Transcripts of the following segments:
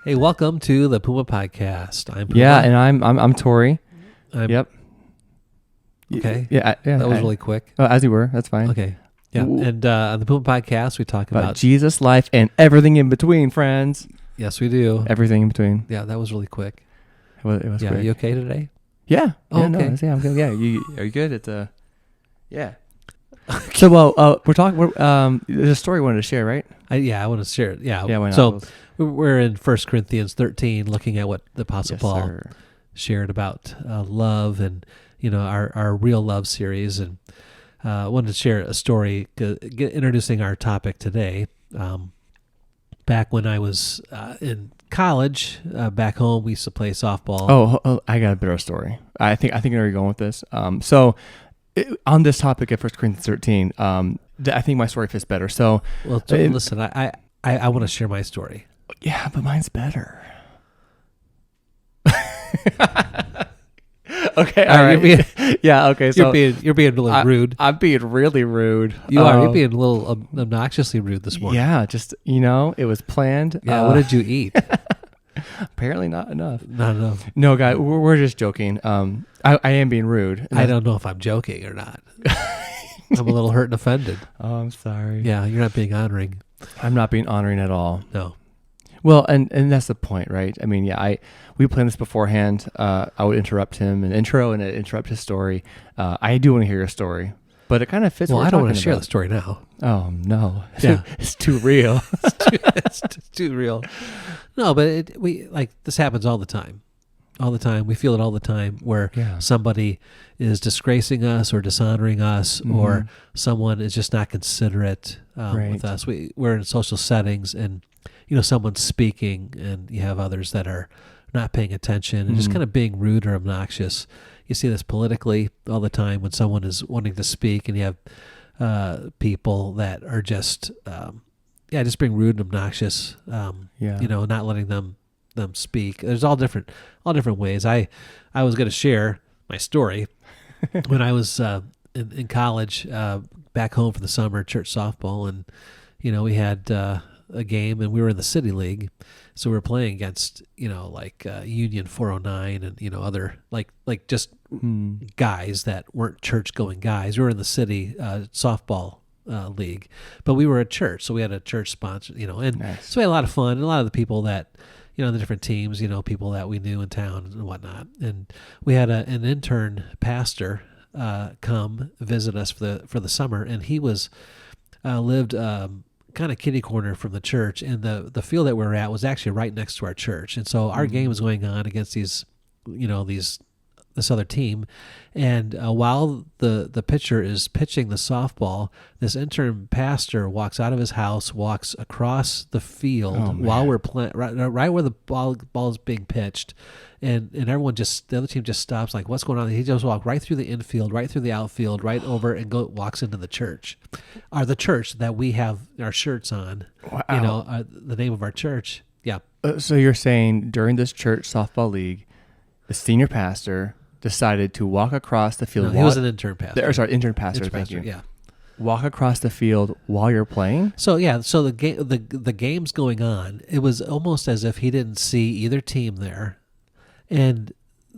Hey, welcome to the Puma Podcast. I'm Puma. Yeah, and I'm Tory. Yep. Okay. Yeah. That was really quick. Oh, as you were. That's fine. Okay. Yeah. Ooh. And on the Puma Podcast, we talk about Jesus, life, and everything in between, friends. Yes, we do. Everything in between. Yeah, that was really quick. It was yeah. quick. Are you okay today? Yeah. Oh, yeah, okay. No, yeah, I'm good. Yeah. Are you good? It's yeah. So, we're talking. There's a story we wanted to share, right? I want to share it. Yeah. Yeah. Why not? So we're in 1 Corinthians 13, looking at what the Apostle Yes, Paul sir. shared about love and our real love series, and wanted to share a story introducing our topic today. Back when I was in college, back home, we used to play softball. Oh, I got a better story. I think I know where you're going with this. On this topic of 1 Corinthians 13, I think my story fits better. So, Well, listen, I want to share my story. Yeah, but mine's better. Okay, all right. Yeah, okay. So You're being really rude. I'm being really rude. You are. You're being a little obnoxiously rude this morning. Yeah, just it was planned. Yeah. What did you eat? Apparently not enough. Not enough. No, guys, we're just joking. I am being rude. I don't know if I'm joking or not. I'm a little hurt and offended. Oh, I'm sorry. Yeah, you're not being honoring. I'm not being honoring at all. No. Well, and that's the point, right? I mean, yeah, we planned this beforehand. I would interrupt him in intro and interrupt his story. I do want to hear your story, but it kind of fits. Well, what I don't want want to share the story now. Oh no! Yeah. It's too real. it's too real. No, but this happens all the time. All the time. We feel it all the time where somebody is disgracing us or dishonoring us, or someone is just not considerate with us. We're in social settings, and someone's speaking, and you have others that are not paying attention and just kind of being rude or obnoxious. You see this politically all the time when someone is wanting to speak, and you have people that are just being rude and obnoxious. Not letting them speak. There's all different ways. I was going to share my story when I was in college, back home for the summer, church softball, and we had a game, and we were in the city league, so we were playing against Union 409 and other just guys that weren't church going guys. We were in the city softball league, but we were a church, so we had a church sponsor, and nice. So we had a lot of fun. And a lot of the people that the different teams, people that we knew in town and whatnot, and we had an intern pastor come visit us for the summer, and he was lived kind of kitty corner from the church, and the field that we were at was actually right next to our church, and so our game was going on against these this other team, and while the pitcher is pitching the softball, this intern pastor walks out of his house, walks across the field while we're playing, right where the ball is being pitched, and everyone the other team just stops, like, what's going on? He just walked right through the infield, right through the outfield, right over, and walks into the church, the church that we have our shirts on. Wow. The name of our church. Yeah. So you're saying during this church softball league, the senior pastor decided to walk across the field. No, he was an intern pastor. Intern pastor. Thank you. Yeah. Walk across the field while you're playing. So the game's going on. It was almost as if he didn't see either team there, and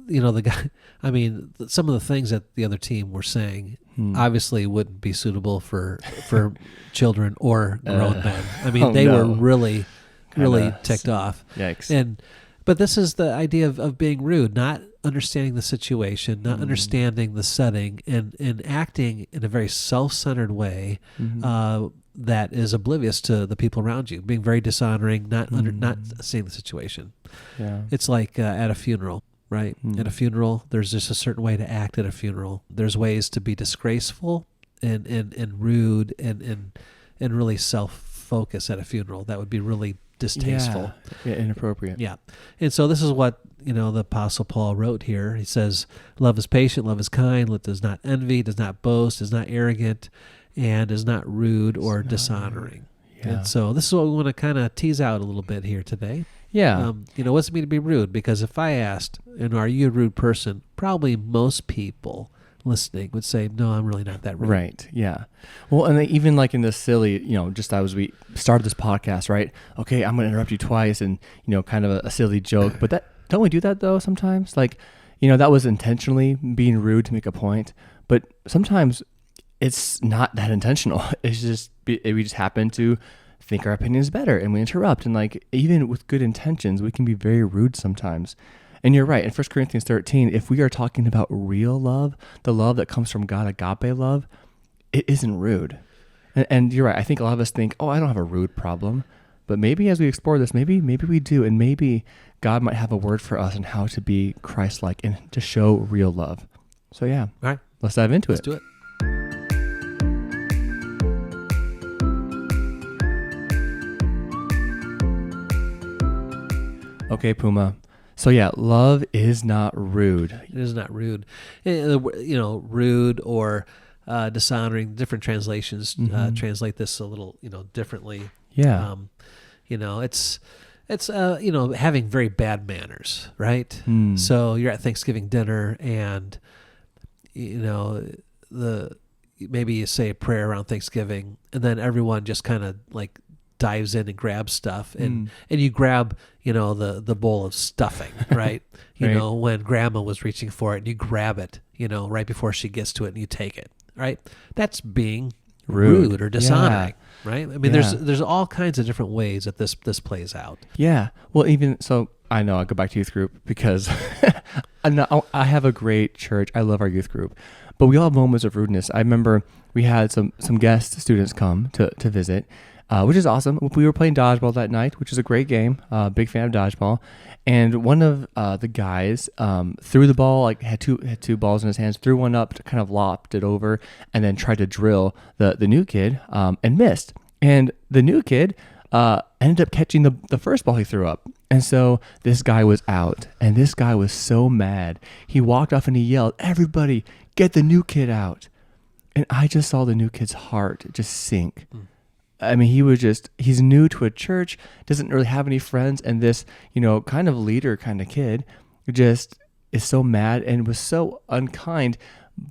the guy. I mean, some of the things that the other team were saying obviously wouldn't be suitable for children or grown men. I mean, they were really ticked off. Yikes. But this is the idea of being rude, not understanding the situation, not understanding the setting, and acting in a very self-centered way that is oblivious to the people around you, being very dishonoring, not seeing the situation. Yeah. It's like at a funeral, right? At a funeral, there's just a certain way to act at a funeral. There's ways to be disgraceful and rude and really self-focused at a funeral. That would be really distasteful. Yeah, inappropriate. Yeah. And so this is what, the Apostle Paul wrote here. He says, love is patient, love is kind, love does not envy, does not boast, is not arrogant, and is not rude or dishonoring. Yeah. And so this is what we want to kind of tease out a little bit here today. Yeah. What's it mean to be rude? Because if I asked, are you a rude person? Probably most people listening would say, no, I'm really not that rude. Right. Yeah. Well, and even like in this silly, just as we started this podcast, right? Okay, I'm going to interrupt you twice, and kind of a silly joke. But don't we do that though sometimes? Like, that was intentionally being rude to make a point, but sometimes it's not that intentional. It's just we just happen to think our opinion is better, and we interrupt. And like even with good intentions, we can be very rude sometimes. And you're right. In 1 Corinthians 13, if we are talking about real love, the love that comes from God, agape love, it isn't rude. And you're right. I think a lot of us think, oh, I don't have a rude problem. But maybe as we explore this, maybe we do. And maybe God might have a word for us on how to be Christ-like and to show real love. So yeah. All right. Let's dive into it. Let's do it. Okay, Puma. So yeah, love is not rude. It is not rude. Rude or dishonoring. Different translations translate this a little, differently. Yeah. It's having very bad manners, right? So you're at Thanksgiving dinner, and maybe you say a prayer around Thanksgiving, and then everyone just kind of like dives in and grabs stuff, and you grab the bowl of stuffing, right? Right. When grandma was reaching for it, and you grab it right before she gets to it, and you take it, right? That's being rude or dishonoring. Yeah. Right? I mean, there's all kinds of different ways that this plays out. Yeah. Well, even so, I know I'll go back to youth group because I have a great church. I love our youth group, but we all have moments of rudeness. I remember we had some guest students come to visit, which is awesome. We were playing dodgeball that night, which is a great game. Big fan of dodgeball. And one of the guys threw the ball, like had two balls in his hands, threw one up, kind of lopped it over, and then tried to drill the new kid and missed. And the new kid ended up catching the first ball he threw up. And so this guy was out, and this guy was so mad. He walked off and he yelled, "Everybody, get the new kid out." And I just saw the new kid's heart just sink. I mean, he's new to a church, doesn't really have any friends, and this, kind of leader kind of kid just is so mad and was so unkind,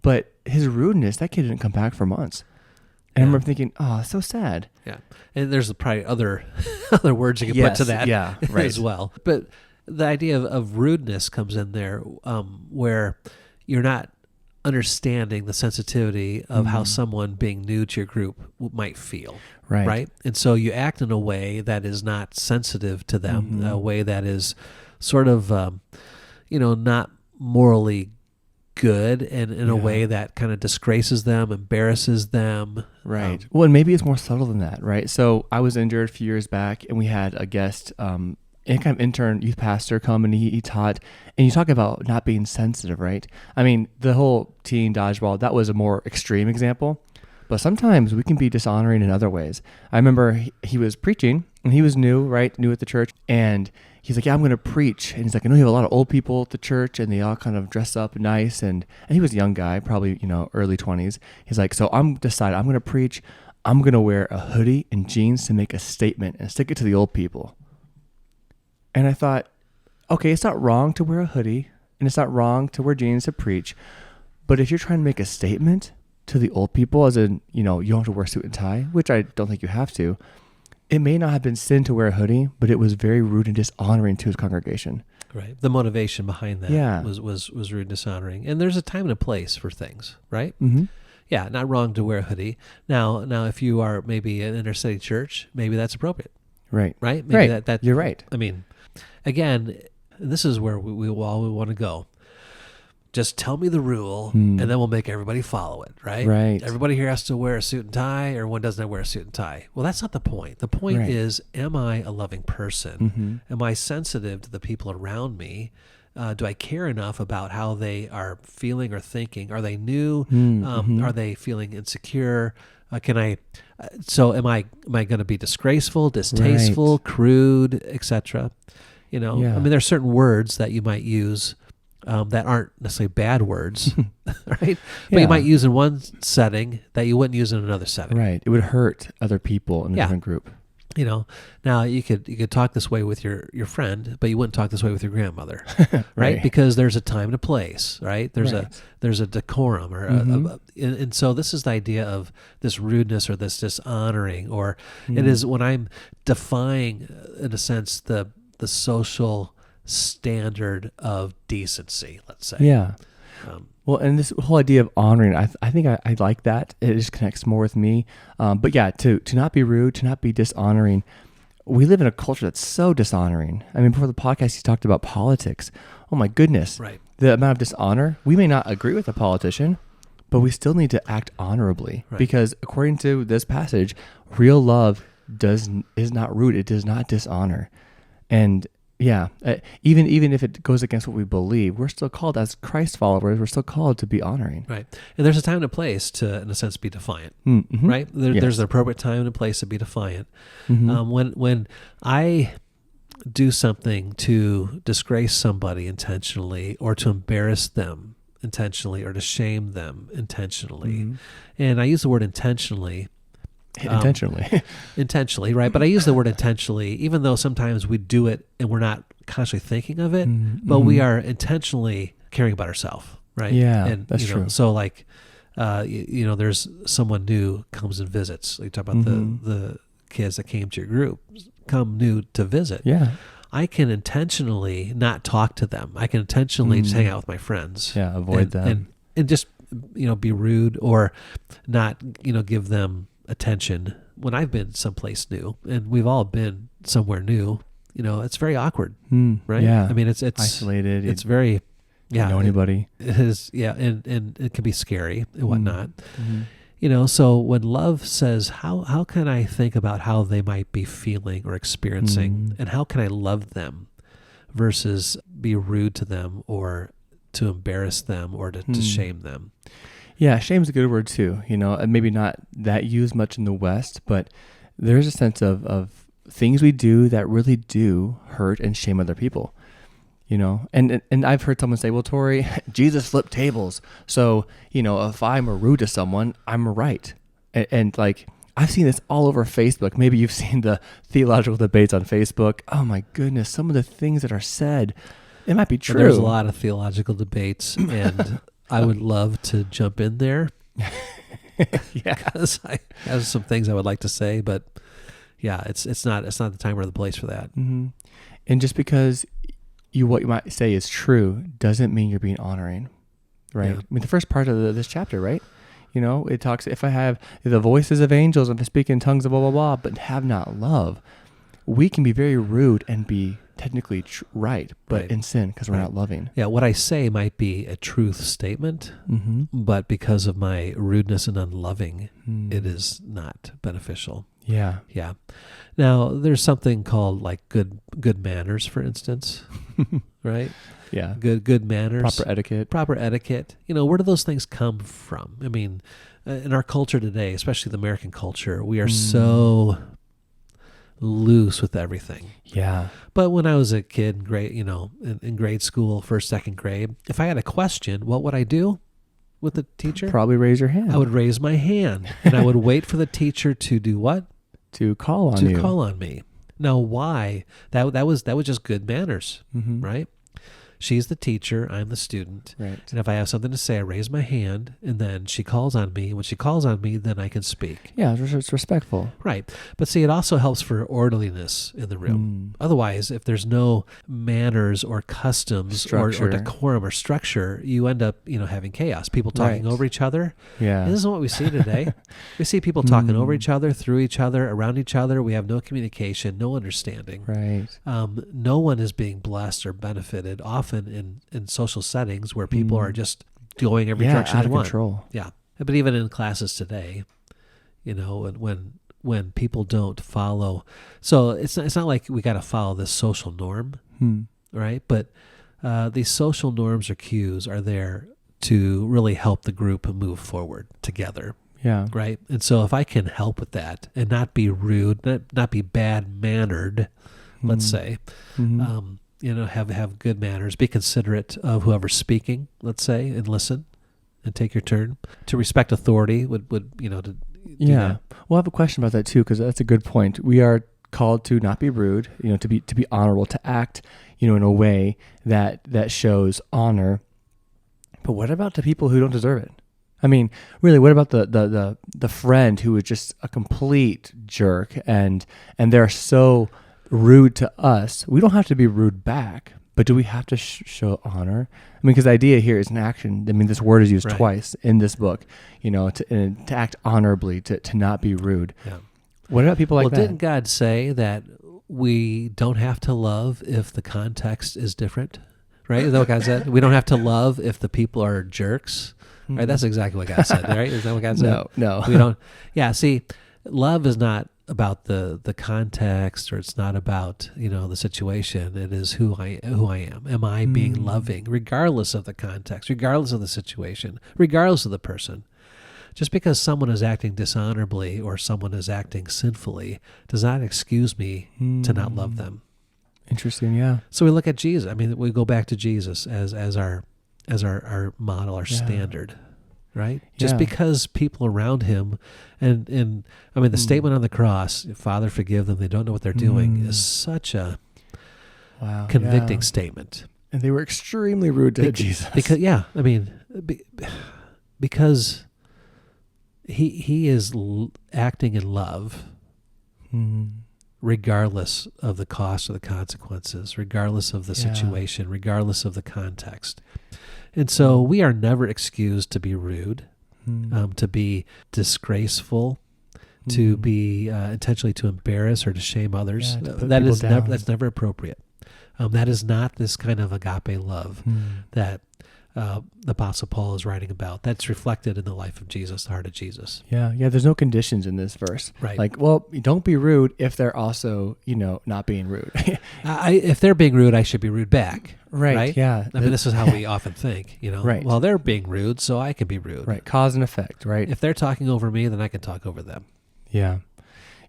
but his rudeness, that kid didn't come back for months. And I remember thinking, oh, so sad. Yeah. And there's probably other words you can put to that right. as well. But the idea of rudeness comes in there, where you're not understanding the sensitivity of how someone being new to your group might feel. Right. And so you act in a way that is not sensitive to them, a way that is sort of, not morally good, and in a way that kind of disgraces them, embarrasses them. Right. Well, and maybe it's more subtle than that, right? So I was injured a few years back, and we had a guest, kind of intern youth pastor come, and he taught, and you talk about not being sensitive, right? I mean, the whole teen dodgeball, that was a more extreme example, but sometimes we can be dishonoring in other ways. I remember he was preaching, and he was new at the church, and he's like, yeah, I'm going to preach. And he's like, I know you have a lot of old people at the church, and they all kind of dress up nice. And he was a young guy, probably, early 20s. He's like, so I'm going to preach. I'm going to wear a hoodie and jeans to make a statement and stick it to the old people. And I thought, okay, it's not wrong to wear a hoodie, and it's not wrong to wear jeans to preach. But if you're trying to make a statement to the old people, as in, you don't have to wear a suit and tie, which I don't think you have to, it may not have been sin to wear a hoodie, but it was very rude and dishonoring to his congregation. Right. The motivation behind that was rude and dishonoring. And there's a time and a place for things, right? Mm-hmm. Yeah, not wrong to wear a hoodie. Now, if you are maybe an inner city church, maybe that's appropriate. Right. Right? Maybe right. That you're right. I mean, again, this is where we want to go. Just tell me the rule, and then we'll make everybody follow it, right? Right. Everybody here has to wear a suit and tie, or one doesn't wear a suit and tie. Well, that's not the point. The point is, am I a loving person? Am I sensitive to the people around me? Do I care enough about how they are feeling or thinking? Are they new? Are they feeling insecure? So am I going to be disgraceful, distasteful, crude, etc.? I mean, there are certain words that you might use that aren't necessarily bad words, right? But you might use in one setting that you wouldn't use in another setting. Right. It would hurt other people in a different group. Now you could talk this way with your friend, but you wouldn't talk this way with your grandmother, right? Right. Because there's a time and a place, right? There's a decorum, or and so this is the idea of this rudeness or this dishonoring, or it is when I'm defying, in a sense, the social standard of decency, let's say. Yeah. Well, and this whole idea of honoring, I think I like that. It just connects more with me. But yeah, to not be rude, to not be dishonoring. We live in a culture that's so dishonoring. I mean, before the podcast, you talked about politics. Oh my goodness. Right. The amount of dishonor. We may not agree with a politician, but we still need to act honorably. Right. Because according to this passage, real love is not rude. It does not dishonor. And yeah, even if it goes against what we believe, we're still called, as Christ followers, we're still called to be honoring. Right. And there's a time and a place to, in a sense, be defiant. Mm-hmm. Right? Yes. There's an appropriate time and a place to be defiant. Mm-hmm. When I do something to disgrace somebody intentionally, or to embarrass them intentionally, or to shame them intentionally, and I use the word intentionally, intentionally, right? But I use the word intentionally, even though sometimes we do it and we're not consciously thinking of it, but we are intentionally caring about ourselves, right? Yeah, and that's true. So like, there's someone new comes and visits. You talk about the kids that came to your group, come new to visit. Yeah. I can intentionally not talk to them. I can intentionally just hang out with my friends. Yeah, avoid them. And just, be rude, or not, give them attention. When I've been someplace new, and we've all been somewhere new, it's very awkward, right? Yeah. I mean, it's isolated. It's very, don't know anybody. It is, yeah, and it can be scary and whatnot. So when love says, how can I think about how they might be feeling or experiencing, and how can I love them versus be rude to them, or to embarrass them, or to shame them? Yeah, shame's a good word too. Maybe not that used much in the West, but there's a sense of things we do that really do hurt and shame other people. And I've heard someone say, well, Tory, Jesus flipped tables. So, if I'm rude to someone, I'm right. And like, I've seen this all over Facebook. Maybe you've seen the theological debates on Facebook. Oh my goodness, some of the things that are said, it might be true. There's a lot of theological debates, and I would love to jump in there. Yeah. Because I have some things I would like to say, but yeah, it's not the time or the place for that. Mm-hmm. And just because what you might say is true doesn't mean you're being honoring, right? Yeah. I mean, the first part of this chapter, right? It talks, if I have the voices of angels and I speak in tongues of blah, blah, blah, but have not love, we can be very rude and be technically right, but in sin because we're not loving. Yeah, what I say might be a truth statement, but because of my rudeness and unloving, it is not beneficial. Yeah. Yeah. Now, there's something called like good manners, for instance, right? Yeah. Good manners. Proper etiquette. Where do those things come from? I mean, in our culture today, especially the American culture, we are so loose with everything. Yeah. But when I was a kid in grade, in grade school, first, second grade, if I had a question, what would I do with the teacher? Probably raise your hand. I would raise my hand, and I would wait for the teacher to do what? To call on you. To call on me. Now, why? That was just good manners, right? She's the teacher, I'm the student. Right. And if I have something to say, I raise my hand, and then she calls on me. When she calls on me, then I can speak. Yeah, it's respectful. Right. But see, it also helps for orderliness in the room. Otherwise, if there's no manners or customs or decorum or structure, you end up, having chaos. People talking over each other. Yeah. And this is what we see today. We see people talking over each other, through each other, around each other. We have no communication, no understanding. Right. No one is being blessed or benefited, often in social settings where people are just going every direction out they of want. Control. Yeah. But even in classes today, when people don't follow, so it's not like we got to follow this social norm, right? But these social norms or cues are there to really help the group move forward together. Yeah. Right. And so if I can help with that and not be rude, not be bad mannered, let's say, have good manners, be considerate of whoever's speaking, let's say, and listen and take your turn. To respect authority would to do that. We'll have a question about that too, because that's a good point. We are called to not be rude, to be honorable, to act, in a way that shows honor. But what about the people who don't deserve it? I mean, really, what about the friend who is just a complete jerk and they're so rude to us? We don't have to be rude back, but do we have to show honor? I mean, because the idea here is an action. I mean, this word is used twice in this book, to act honorably, to not be rude. Yeah. What about people like that? Well, didn't God say that we don't have to love if the context is different? Right? Is that what God said? We don't have to love if the people are jerks. Right? That's exactly what God said, right? Is that what God said? No. We don't. Yeah, see, love is not about the context, or it's not about, the situation. It is who I am. Am I being loving, regardless of the context, regardless of the situation, regardless of the person? Just because someone is acting dishonorably or someone is acting sinfully does not excuse me to not love them. Interesting, yeah. So we look at Jesus. I mean, we go back to Jesus as our model, our standard, right? Just because people around him, and I mean, the statement on the cross, Father, forgive them, they don't know what they're doing, is such a convicting statement. And they were extremely rude to Jesus. Because he is acting in love, regardless of the cost or the consequences, regardless of the situation, regardless of the context. And so we are never excused to be rude, to be disgraceful, to be intentionally to embarrass or to shame others. That's never appropriate. That is not this kind of agape love that the Apostle Paul is writing about. That's reflected in the life of Jesus, the heart of Jesus. Yeah. There's no conditions in this verse. Right. Like, well, don't be rude if they're also, not being rude. If they're being rude, I should be rude back. Right? Yeah. I mean, this is how we often think, Right. Well, they're being rude, so I can be rude. Right. Cause and effect, right? If they're talking over me, then I can talk over them. Yeah.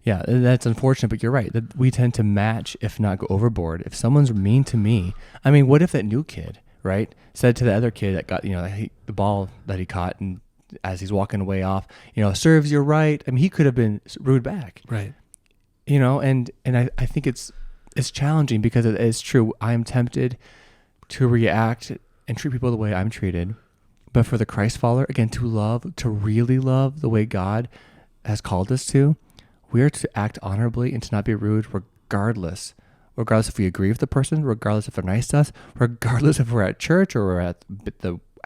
Yeah, that's unfortunate, but you're right. That we tend to match, if not go overboard. If someone's mean to me, I mean, what if that new kid, right, said to the other kid that got, the ball that he caught, and as he's walking away off, serves you right. I mean, he could have been rude back. Right. And I think it's challenging because it is true. I am tempted to react and treat people the way I'm treated. But for the Christ follower, again, to really love the way God has called us to, we are to act honorably and to not be rude regardless if we agree with the person, regardless if they're nice to us, regardless if we're at church or we're at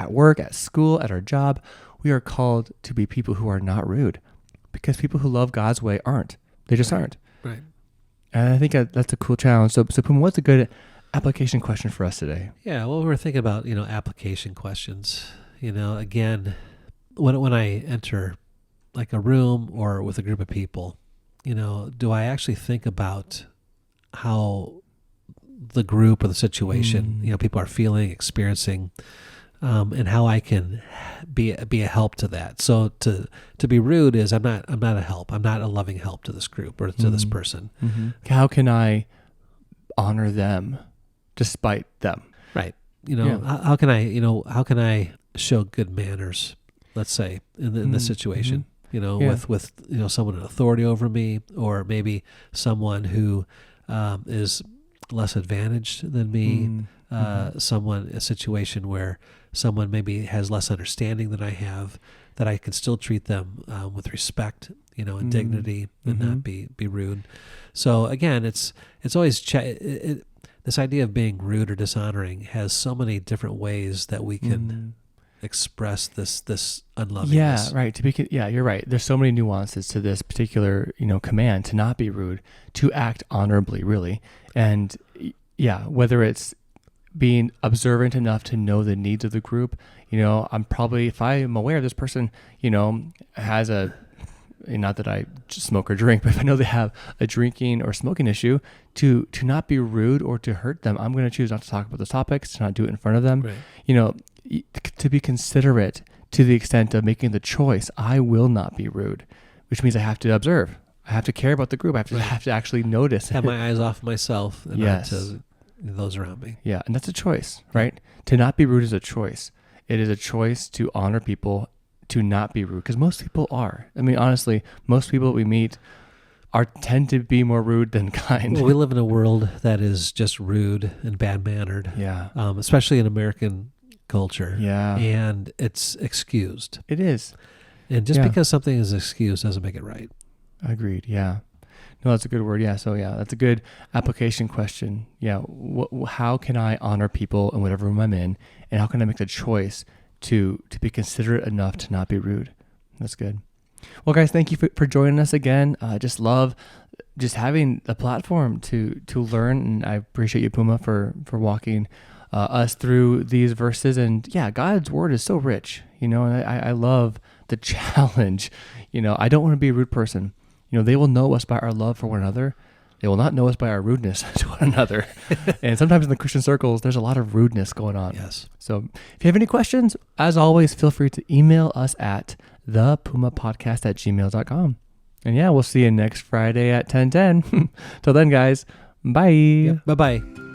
work, at school, at our job. We are called to be people who are not rude, because people who love God's way aren't. They just aren't. Right. And I think that's a cool challenge. So Puma, what's a good application question for us today? Yeah, well, we're thinking about, application questions. Again, when I enter like a room or with a group of people, do I actually think about how the group or the situation, people are feeling, experiencing, and how I can be a help to that. So to be rude is I'm not a help. I'm not a loving help to this group or to this person. Mm-hmm. How can I honor them despite them? Right. How can I show good manners, let's say, in this situation? With someone in authority over me, or maybe someone who is less advantaged than me, a situation where someone maybe has less understanding than I have, that I can still treat them with respect, and dignity, and not be rude. So again, it's always this idea of being rude or dishonoring has so many different ways that we can express this unlovingness. Yeah, right. You're right. There's so many nuances to this particular, command to not be rude, to act honorably, really. And whether it's being observant enough to know the needs of the group, I'm probably, if I am aware this person, has not that I just smoke or drink, but if I know they have a drinking or smoking issue, to not be rude or to hurt them, I'm going to choose not to talk about those topics, to not do it in front of them. Right. To be considerate to the extent of making the choice, I will not be rude, which means I have to observe. I have to care about the group. I have to actually notice. Have my eyes off myself and not to those around me. Yeah, and that's a choice, right? To not be rude is a choice. It is a choice to honor people, to not be rude, because most people are. I mean, honestly, most people that we meet tend to be more rude than kind. Well, we live in a world that is just rude and bad-mannered. Yeah. Especially in American culture. Yeah. And it's excused. It is. And just because something is excused doesn't make it right. Agreed. Yeah. No, that's a good word. Yeah. So that's a good application question. Yeah. How can I honor people in whatever room I'm in? And how can I make the choice to be considerate enough to not be rude? That's good. Well, guys, thank you for joining us again. Just love just having the platform to learn. And I appreciate you, Puma, for walking us through these verses. And yeah, God's word is so rich, and I love the challenge. I don't want to be a rude person. They will know us by our love for one another. They will not know us by our rudeness to one another. And sometimes in the Christian circles, there's a lot of rudeness going on. Yes. So if you have any questions, as always, feel free to email us at thepumapodcast@gmail.com. And yeah, we'll see you next Friday at 10:10. Till then, guys, bye. Yep. Bye-bye.